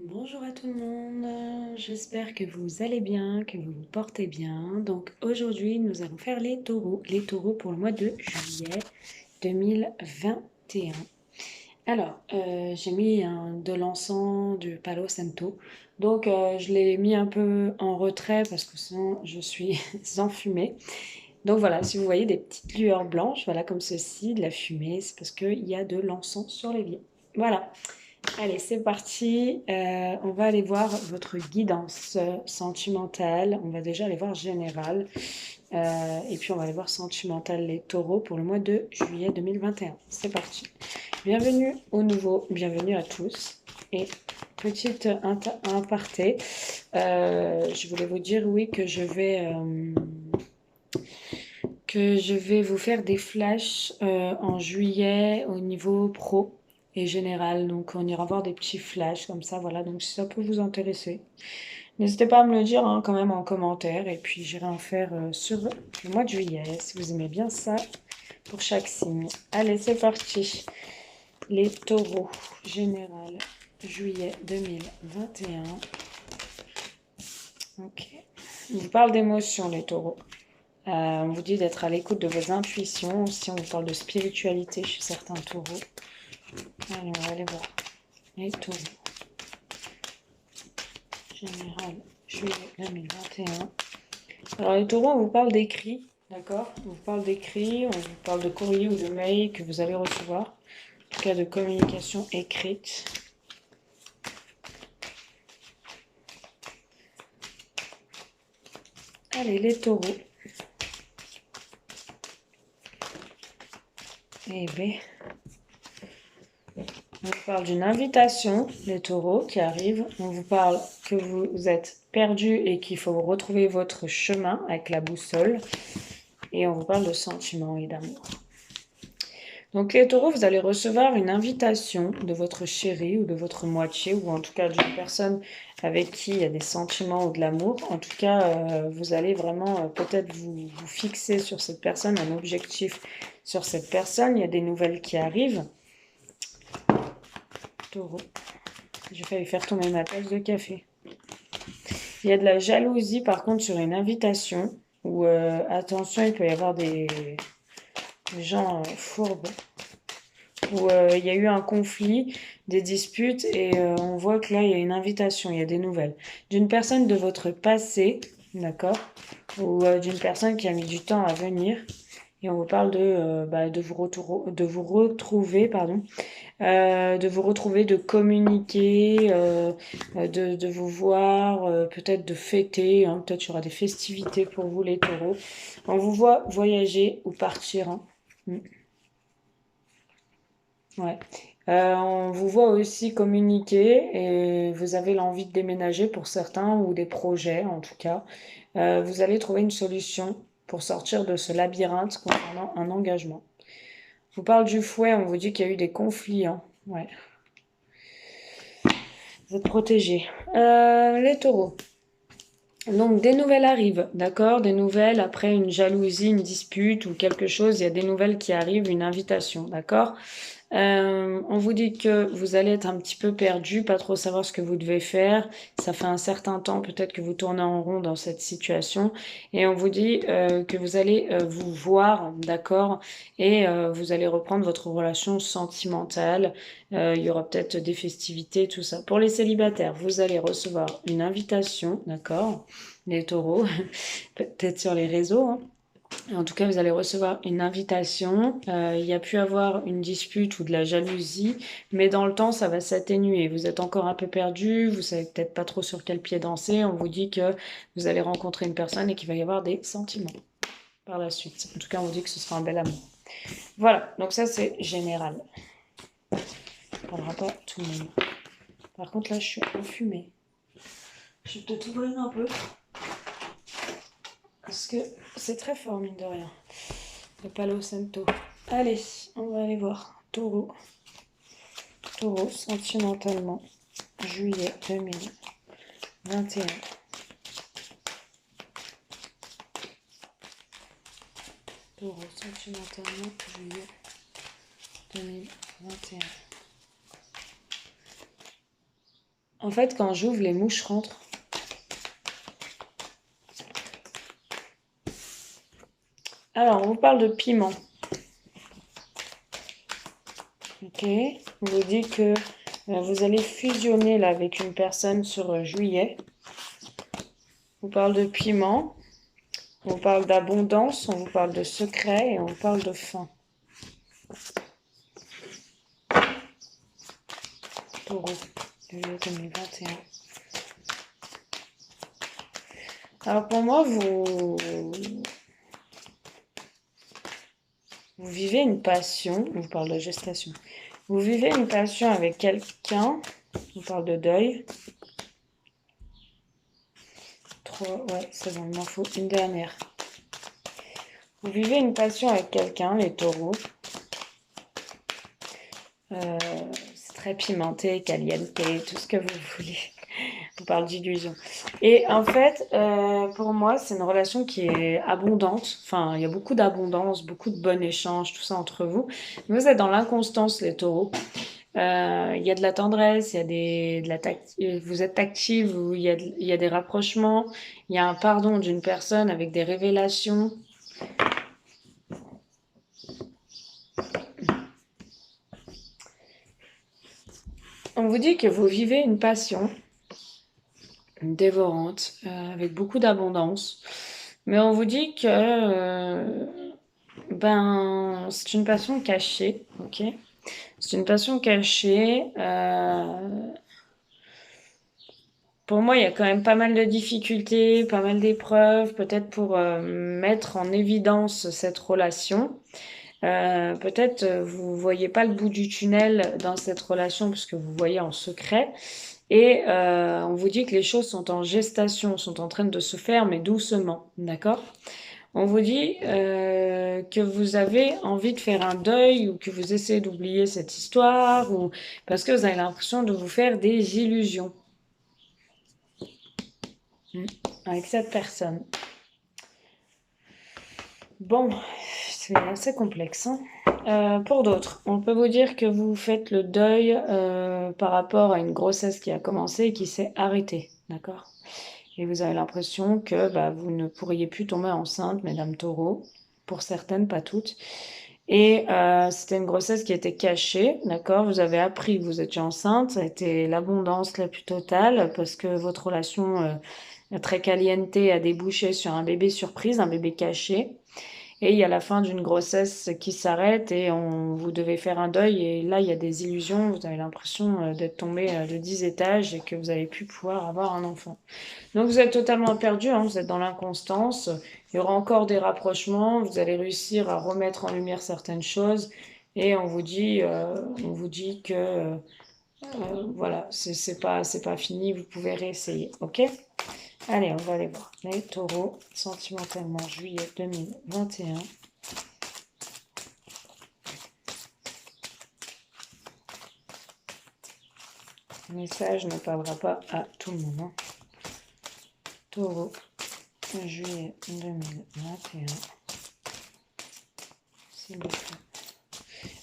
Bonjour à tout le monde, j'espère que vous allez bien, que vous vous portez bien. Donc aujourd'hui, nous allons faire les taureaux pour le mois de juillet 2021. Alors, j'ai mis de l'encens du Palo Santo, donc je l'ai mis un peu en retrait parce que sinon je suis enfumée. Donc voilà, si vous voyez des petites lueurs blanches, voilà comme ceci, de la fumée, c'est parce qu'il y a de l'encens sur l'évier. Voilà. Allez, c'est parti. On va aller voir votre guidance sentimentale. On va déjà aller voir général. Et puis on va aller voir sentimental les taureaux pour le mois de juillet 2021. C'est parti. Bienvenue aux nouveaux, bienvenue à tous. Et petite aparté, je voulais vous dire oui que je vais vous faire des flashs en juillet au niveau pro et général. Donc on ira voir des petits flashs comme ça, voilà. Donc si ça peut vous intéresser, n'hésitez pas à me le dire hein, quand même en commentaire. Et puis j'irai en faire sur le mois de juillet, si vous aimez bien ça, pour chaque signe. Allez, c'est parti. Les taureaux, général, juillet 2021. Ok. On vous parle d'émotions, les taureaux. On vous dit d'être à l'écoute de vos intuitions. Si on vous parle de spiritualité chez certains taureaux. Allez, on va aller voir. Les taureaux. Général, juillet 2021. Alors, les taureaux, on vous parle d'écrits. D'accord? On vous parle d'écrits, on vous parle de courrier ou de mail que vous allez recevoir. En tout cas, de communication écrite. Allez, les taureaux. Eh bien, on vous parle d'une invitation, les taureaux, qui arrive. On vous parle que vous êtes perdu et qu'il faut retrouver votre chemin avec la boussole. Et on vous parle de sentiments et d'amour. Donc les taureaux, vous allez recevoir une invitation de votre chéri ou de votre moitié, ou en tout cas d'une personne avec qui il y a des sentiments ou de l'amour. En tout cas, vous allez vraiment peut-être vous fixer sur cette personne, un objectif sur cette personne. Il y a des nouvelles qui arrivent. Taureau. J'ai failli faire tomber ma tasse de café. Il y a de la jalousie par contre sur une invitation, où attention, il peut y avoir des gens fourbes où il y a eu un conflit, des disputes, et on voit que là, il y a une invitation, il y a des nouvelles. D'une personne de votre passé, d'accord? Ou d'une personne qui a mis du temps à venir. Et on vous parle de vous retrouver, pardon, de vous retrouver, de communiquer, de vous voir, peut-être de fêter, hein, peut-être il y aura des festivités pour vous les taureaux. On vous voit voyager ou partir, hein. Ouais. On vous voit aussi communiquer et vous avez l'envie de déménager pour certains ou des projets en tout cas. Vous allez trouver une solution pour sortir de ce labyrinthe concernant un engagement. Je vous parle du fouet, on vous dit qu'il y a eu des conflits, hein. Ouais. Vous êtes protégés. Les taureaux. Donc des nouvelles arrivent, d'accord? Des nouvelles après une jalousie, une dispute ou quelque chose, il y a des nouvelles qui arrivent, une invitation, d'accord? On vous dit que vous allez être un petit peu perdu, pas trop savoir ce que vous devez faire. Ça fait un certain temps peut-être que vous tournez en rond dans cette situation. Et on vous dit que vous allez vous voir, d'accord? Et vous allez reprendre votre relation sentimentale. Il y aura peut-être des festivités, tout ça. Pour les célibataires, vous allez recevoir une invitation, d'accord? Les taureaux, peut-être sur les réseaux, hein. En tout cas, vous allez recevoir une invitation. Il y a pu avoir une dispute ou de la jalousie, mais dans le temps, ça va s'atténuer. Vous êtes encore un peu perdu, vous savez peut-être pas trop sur quel pied danser. On vous dit que vous allez rencontrer une personne et qu'il va y avoir des sentiments par la suite. En tout cas, on vous dit que ce sera un bel amour. Voilà, donc ça c'est général. Ça ne parlera pas tout le monde. Par contre, là, je suis enfumée. Je vais peut-être ouvrir un peu. Parce que c'est très fort, mine de rien. Le Palo Santo. Allez, on va aller voir. Taureau. Taureau, sentimentalement. Juillet 2021. Taureau, sentimentalement. Juillet 2021. En fait, quand j'ouvre, les mouches rentrent. Alors, on vous parle de piment. Ok. On vous dit que vous allez fusionner là avec une personne sur juillet. On vous parle de piment. On vous parle d'abondance. On vous parle de secret et on vous parle de faim. Taureau, juillet 2021. Alors pour moi, vous vivez une passion. On vous parle de gestation. Vous vivez une passion avec quelqu'un. On parle de deuil. 3, ouais, c'est bon, il m'en faut une dernière. Vous vivez une passion avec quelqu'un, les taureaux. C'est très pimenté, caliente, tout ce que vous voulez. On parle d'illusion. Et en fait, pour moi, c'est une relation qui est abondante. Enfin, il y a beaucoup d'abondance, beaucoup de bons échanges, tout ça entre vous. Mais vous êtes dans l'inconstance, les taureaux. Il y a de la tendresse, il y a vous êtes tactile, il y a des rapprochements, il y a un pardon d'une personne avec des révélations. On vous dit que vous vivez une passion dévorante, avec beaucoup d'abondance. Mais on vous dit que c'est une passion cachée, ok? C'est une passion cachée. Pour moi, il y a quand même pas mal de difficultés, pas mal d'épreuves, peut-être pour mettre en évidence cette relation. Peut-être vous voyez pas le bout du tunnel dans cette relation parce que vous voyez en secret. Et on vous dit que les choses sont en gestation, sont en train de se faire, mais doucement, d'accord? On vous dit que vous avez envie de faire un deuil ou que vous essayez d'oublier cette histoire ou parce que vous avez l'impression de vous faire des illusions avec cette personne. Bon, c'est assez complexe, hein. Pour d'autres, on peut vous dire que vous faites le deuil par rapport à une grossesse qui a commencé et qui s'est arrêtée, d'accord? Et vous avez l'impression que vous ne pourriez plus tomber enceinte, mesdames taureaux, pour certaines, pas toutes. Et c'était une grossesse qui était cachée, d'accord? Vous avez appris que vous étiez enceinte, ça a été l'abondance la plus totale parce que votre relation très caliente a débouché sur un bébé surprise, un bébé caché. Et il y a la fin d'une grossesse qui s'arrête et vous devez faire un deuil. Et là, il y a des illusions. Vous avez l'impression d'être tombé de 10 étages et que vous n'allez plus pouvoir avoir un enfant. Donc vous êtes totalement perdu, hein, vous êtes dans l'inconstance. Il y aura encore des rapprochements. Vous allez réussir à remettre en lumière certaines choses. Et on vous dit que voilà, c'est pas fini. Vous pouvez réessayer, ok? Allez, on va aller voir les taureaux sentimentalement juillet 2021. Le message ne parlera pas à tout le monde, hein. Taureau, juillet 2021. S'il vous plaît.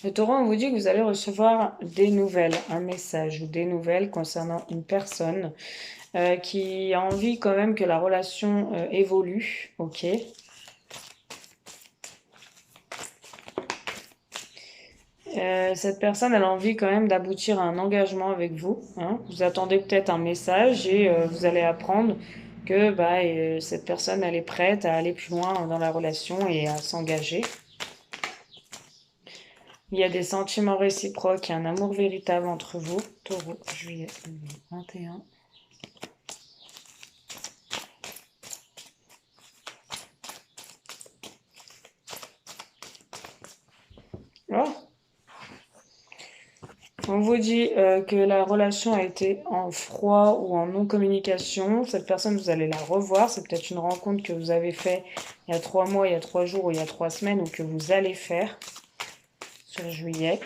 Le taureau, on vous dit que vous allez recevoir des nouvelles, un message ou des nouvelles concernant une personne qui a envie quand même que la relation évolue, ok? Cette personne, elle a envie quand même d'aboutir à un engagement avec vous, hein. Vous attendez peut-être un message et vous allez apprendre que cette personne, elle est prête à aller plus loin dans la relation et à s'engager. Il y a des sentiments réciproques, il y a un amour véritable entre vous. Taureau, juillet 2021. Oh. On vous dit que la relation a été en froid ou en non-communication. Cette personne, vous allez la revoir. C'est peut-être une rencontre que vous avez faite il y a 3 mois, il y a 3 jours ou il y a 3 semaines ou que vous allez faire sur juillet.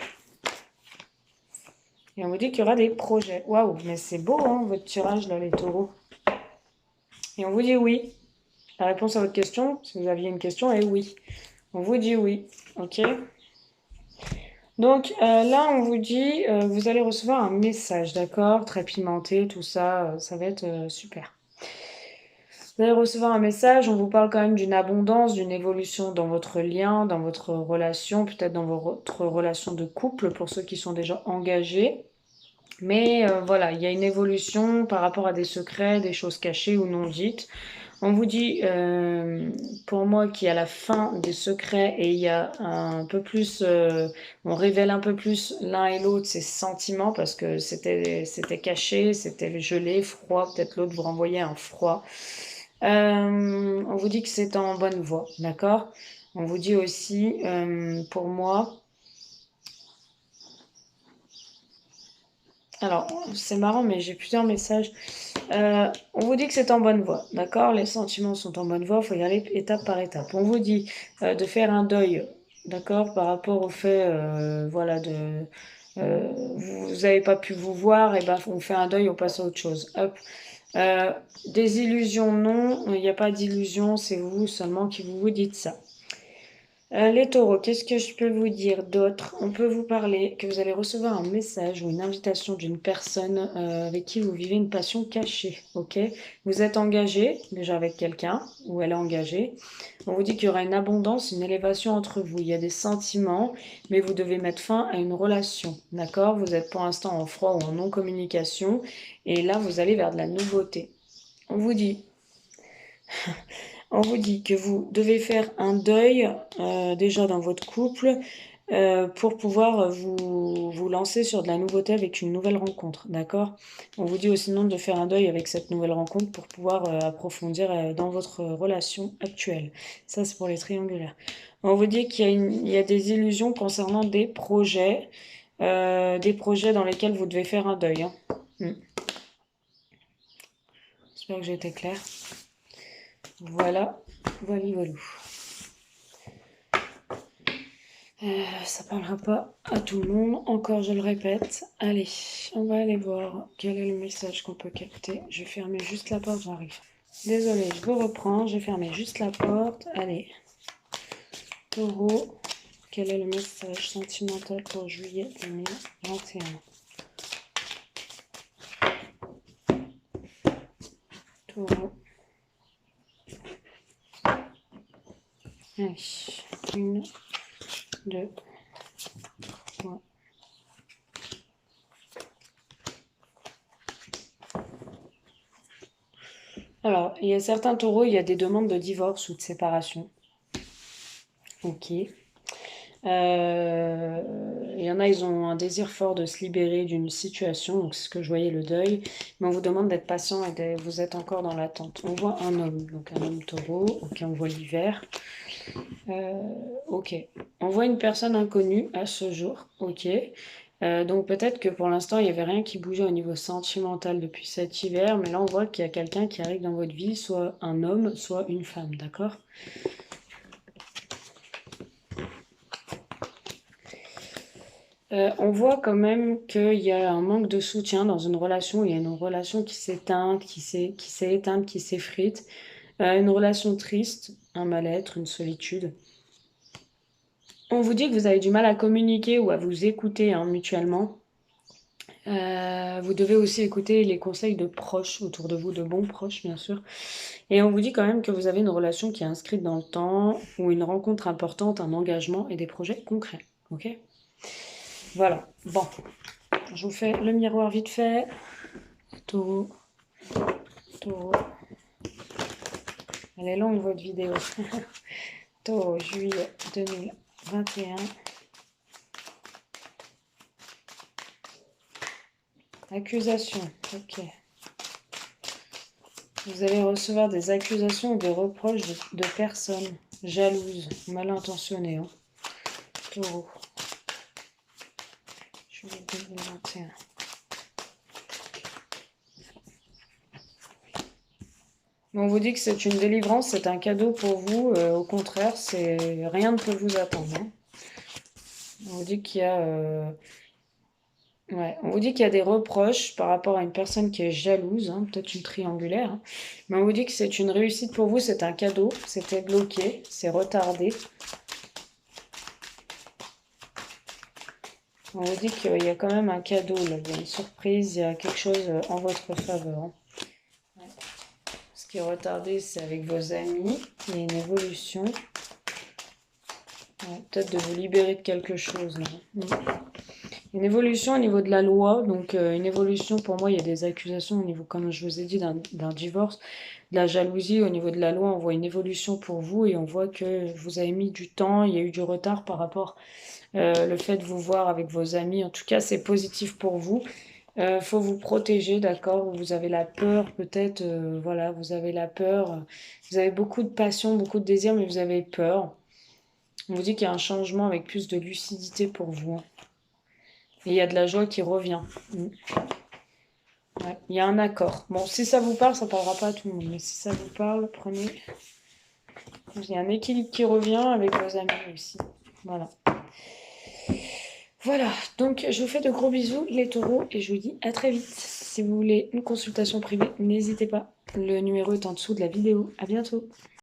Et on vous dit qu'il y aura des projets. Waouh, mais c'est beau, hein, votre tirage, là, les taureaux. Et on vous dit oui. La réponse à votre question, si vous aviez une question, est oui. On vous dit oui, ok? Donc là, on vous dit, vous allez recevoir un message, d'accord? Très pimenté, tout ça, ça va être super. Vous allez recevoir un message, on vous parle quand même d'une abondance, d'une évolution dans votre lien, dans votre relation, peut-être dans votre relation de couple pour ceux qui sont déjà engagés. Mais voilà, il y a une évolution par rapport à des secrets, des choses cachées ou non dites. On vous dit, pour moi, qu'il y a la fin des secrets et il y a un peu plus, on révèle un peu plus l'un et l'autre ses sentiments parce que c'était caché, c'était gelé, froid. Peut-être l'autre vous renvoyait un froid. On vous dit que c'est en bonne voie, d'accord? On vous dit aussi, pour moi, alors c'est marrant, mais j'ai plusieurs messages. On vous dit que c'est en bonne voie, d'accord? Les sentiments sont en bonne voie, il faut y aller étape par étape. On vous dit de faire un deuil, d'accord, par rapport au fait, voilà, vous n'avez pas pu vous voir, et ben on fait un deuil, on passe à autre chose. Hop. Des illusions, non, il n'y a pas d'illusion, c'est vous seulement qui vous dites ça. Les taureaux, qu'est-ce que je peux vous dire d'autre? On peut vous parler que vous allez recevoir un message ou une invitation d'une personne avec qui vous vivez une passion cachée, ok? Vous êtes engagé déjà avec quelqu'un ou elle est engagée. On vous dit qu'il y aura une abondance, une élévation entre vous. Il y a des sentiments, mais vous devez mettre fin à une relation, d'accord? Vous êtes pour l'instant en froid ou en non-communication et là, vous allez vers de la nouveauté. On vous dit On vous dit que vous devez faire un deuil déjà dans votre couple pour pouvoir vous lancer sur de la nouveauté avec une nouvelle rencontre, d'accord? On vous dit aussi non de faire un deuil avec cette nouvelle rencontre pour pouvoir approfondir dans votre relation actuelle. Ça, c'est pour les triangulaires. On vous dit il y a des illusions concernant des projets dans lesquels vous devez faire un deuil, hein. J'espère que j'ai été claire. Voilà, voilà, voilà. Ça parlera pas à tout le monde, encore je le répète. Allez, on va aller voir quel est le message qu'on peut capter. Je vais fermer juste la porte, j'arrive. Désolée, je vous reprends, j'ai fermé juste la porte. Allez, taureau, quel est le message sentimental pour juillet 2021? Taureau. Allez, 1, 2, 3. Alors, il y a certains taureaux, il y a des demandes de divorce ou de séparation. Ok. Il y en a, ils ont un désir fort de se libérer d'une situation, donc c'est ce que je voyais, le deuil. Mais on vous demande d'être patient et vous êtes encore dans l'attente. On voit un homme, donc un homme taureau. Ok, on voit l'hiver. Ok. On voit une personne inconnue à ce jour. Ok. Donc peut-être que pour l'instant, il n'y avait rien qui bougeait au niveau sentimental depuis cet hiver, mais là, on voit qu'il y a quelqu'un qui arrive dans votre vie, soit un homme, soit une femme, d'accord? On voit quand même qu'il y a un manque de soutien dans une relation. Il y a une relation qui s'éteint, qui s'est éteinte, qui s'effrite. Une relation triste, un mal-être, une solitude. On vous dit que vous avez du mal à communiquer ou à vous écouter hein, mutuellement. Vous devez aussi écouter les conseils de proches autour de vous, de bons proches bien sûr. Et on vous dit quand même que vous avez une relation qui est inscrite dans le temps, ou une rencontre importante, un engagement et des projets concrets. Ok? Voilà. Bon. Je vous fais le miroir vite fait. Taureau. Taureau. Elle est longue votre vidéo. Taureau, juillet 2021. Accusation. Ok. Vous allez recevoir des accusations ou des reproches de personnes jalouses, mal intentionnées. Hein. Taureau. Juillet 2021. On vous dit que c'est une délivrance, c'est un cadeau pour vous. Au contraire, rien ne peut vous attendre. Hein. On vous dit qu'il y a, ouais, on vous dit qu'il y a des reproches par rapport à une personne qui est jalouse, hein, peut-être une triangulaire. Hein. Mais on vous dit que c'est une réussite pour vous, c'est un cadeau. C'était bloqué, c'est retardé. On vous dit qu'il y a quand même un cadeau, là. Il y a une surprise, il y a quelque chose en votre faveur. Hein. Ouais. Ce qui est retardé, c'est avec vos amis. Il y a une évolution. Ouais, peut-être de vous libérer de quelque chose. Là. Une évolution au niveau de la loi. Donc, une évolution, pour moi, il y a des accusations au niveau, comme je vous ai dit, d'un divorce. De la jalousie, au niveau de la loi, on voit une évolution pour vous et on voit que vous avez mis du temps, il y a eu du retard par rapport le fait de vous voir avec vos amis. En tout cas, c'est positif pour vous. Faut vous protéger, d'accord? Vous avez la peur, peut-être, voilà, vous avez la peur. Vous avez beaucoup de passion, beaucoup de désir, mais vous avez peur. On vous dit qu'il y a un changement avec plus de lucidité pour vous. Et il y a de la joie qui revient. Ouais, il y a un accord. Bon, si ça vous parle, ça parlera pas à tout le monde. Mais si ça vous parle, prenez. Il y a un équilibre qui revient avec vos amis aussi. Voilà. Voilà, donc je vous fais de gros bisous les taureaux et je vous dis à très vite. Si vous voulez une consultation privée, n'hésitez pas. Le numéro est en dessous de la vidéo. À bientôt.